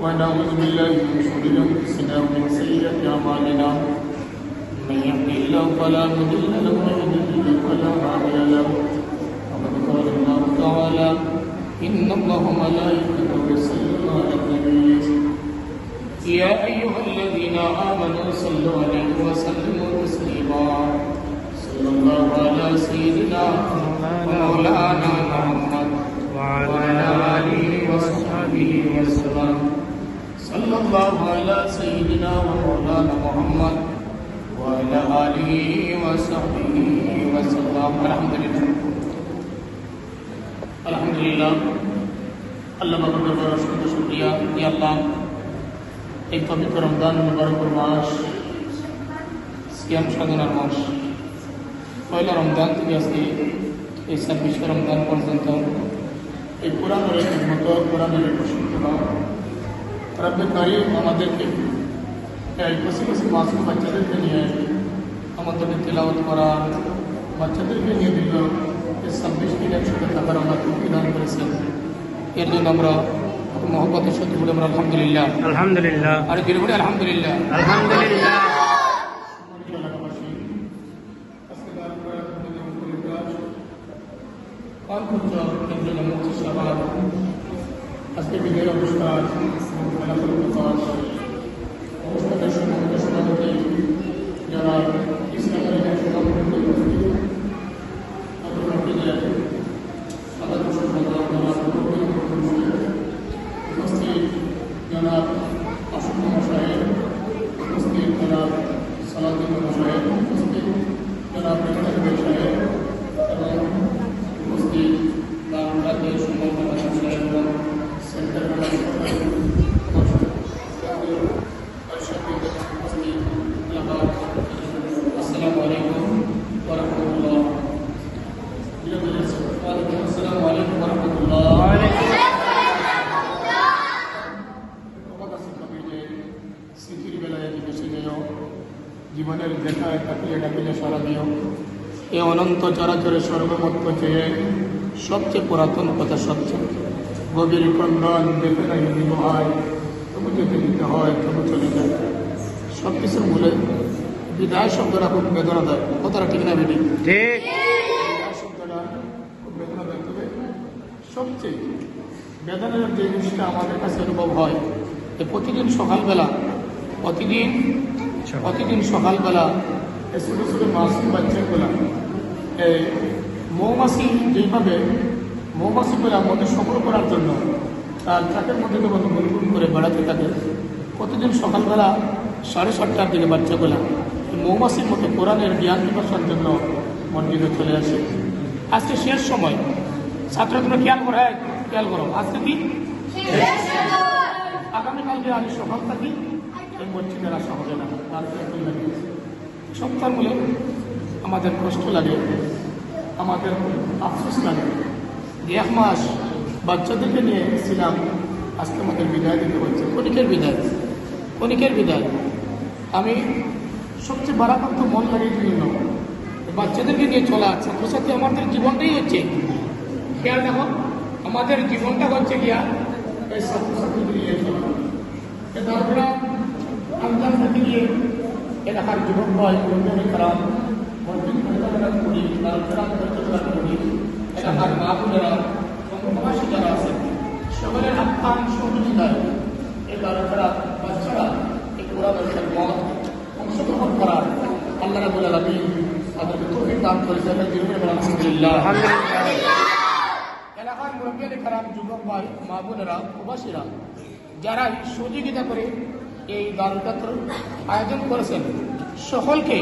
ونعوذ بالله من شرور انفسنا ومن سيئات اعمالنا من يهده الله فلا مضل له ومن يضلل فلا هادي له وقد قال الله تعالى ان الله وملائكته يصلون على النبي يا ايها الذين امنوا صلوا عليه وسلموا تسليما صلى الله على سيدنا ومولانا محمد وعلى آله وصحبه وسلم صلى الله على سيدنا ومولانا محمد وعلى آله وصحبه وسلم الحمد لله আল্লাহ পাকের দরবারে অসংখ্য শুকরিয়া। ইয়া আল্লাহ, এই পবিত্র রমজান মুবারকের মাস, সিয়াম সাধনার মাস, পয়লা রমজান থেকে আজকে এই 26 রমজান পর্যন্ত এই কোরআনের খিদমত, কোরআনের প্রশিক্ষণ রব্বে কারীম আমাদেরকে এই কচি মাসুম বাচ্চাদেরকে নিয়ে আমাদেরকে তেলাওয়াত করা, বাচ্চাদেরকে নিয়ে দিল এই 26 দিন একসাথে থাকার আমরা তৌফিক দান করেছেন। এর জন্য আমরা মহব্বতের সাথে বলে আমরা আলহামদুলিল্লাহ আলহামদুলিল্লাহ আর জোরে বলে আলহামদুলিল্লাহ আলহামদুলিল্লাহ। আজকে বিজয় অনুষ্ঠান অনুষ্ঠানের সভাপতি যারা ইসলামের উপস্থিত জনাব অসংখ্য মশাহেব, উপস্থিত জনাব সালাউদ্দিন মশাহেব, উপস্থিত জনাব মেহতাব সাহেব এবং উপস্থিত রাজ্যের সম্মানিত সাহেব এবং সেন্টার আসসালামু আলাইকুম ওয়া রাহমাতুল্লাহ। আসসালামু আলাইকুম ওয়া রাহমাতুল্লাহ। স্মৃতির বেলায় বেশি নিও, জীবনের দেখায় তাকিয়ে ডাকিলে সারা দিও। এ অনন্ত চরাচরের সর্বমত্ব চেয়ে সবচেয়ে পুরাতন কথা, সবচেয়ে গভীর ক্রন্দন দেখে নাই দিব হয়, তবু যেতে দিতে হয়, তবু চলে যায়। সব কিছুর মূলে বিদায় শব্দটা খুব বেদনা দেয়, কথাটা ঠিক না বেটি? বিদায় শব্দটা খুব বেদনা দেয়। তবে সবচেয়ে বেদনার যে জিনিসটা আমাদের কাছে অনুভব হয়, যে প্রতিদিন সকালবেলা এই ছোটো ছোটো মাসুম বাচ্চাগুলা এই মৌমাছিগুলা মধ্যে সফর করার জন্য তার ট্রাকের মধ্যে যখন গুনগুন করে বেড়াতে থাকে, প্রতিদিন সকালবেলা 7:30টার দিকে বাচ্চাগুলা মৌমাছির মতো কোরআনের জ্ঞান বিকাশের জন্য মসজিদে চলে আসে। আজকে শেষ সময়, ছাত্রগুলো খেয়াল করো, আজকে কি আগামীকালকে আমি সকাল থাকি এই মসজিদের আসা হবে না। সপ্তাহ বলে আমাদের কষ্ট লাগে, আমাদের আফসোস লাগে যে 1 মাস বাচ্চাদেরকে নিয়ে ছিলাম, আজকে আমাদের বিদায় দিতে হচ্ছে। ক্ষণিকের বিদায়। আমি সবচেয়ে বারাকান্ত মন লাগে এই জন্য, বাচ্চাদেরকে নিয়ে চলা ছাত্রছাত্রী আমাদের জীবনটাই হচ্ছে, খেয়াল দেখো, আমাদের জীবনটা হচ্ছে গিয়া এই ছাত্রছাত্রীদের নিয়ে চলা। তারপরে আন্দাজ থেকে গিয়ে এলাকার যুবক হয় বন্ধুদের খারাপ করি, এলাকার মা বোনেরা প্রবাসী যারা আছে সকলের আত্মান সহযোগিতায় এই তারা বাচ্চারা এই কোরআনের খেদমত অংশগ্রহণ করার আল্লাহ রাব্বুল আলামিন তাদেরকে তৌফিক দান করেছে। আলহামদুলিল্লাহ। এলাকার মুরব্বিয়ানে খারাপ যুবক ভাই, মা বোনেরা, প্রবাসীরা যারা সহযোগিতা করে এই দারুদাত্র আয়োজন করেছেন, সকলকে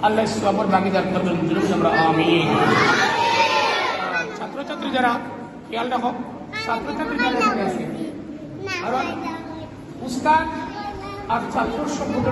আল্লাহ সওয়াবের ভাগীদার করবেন, আমরা আমিন। ছাত্রছাত্রী যারা খেয়াল রাখো, ছাত্রছাত্রী যারা আছে, কারণ উস্তাদ আর ছাত্র সম্পর্কে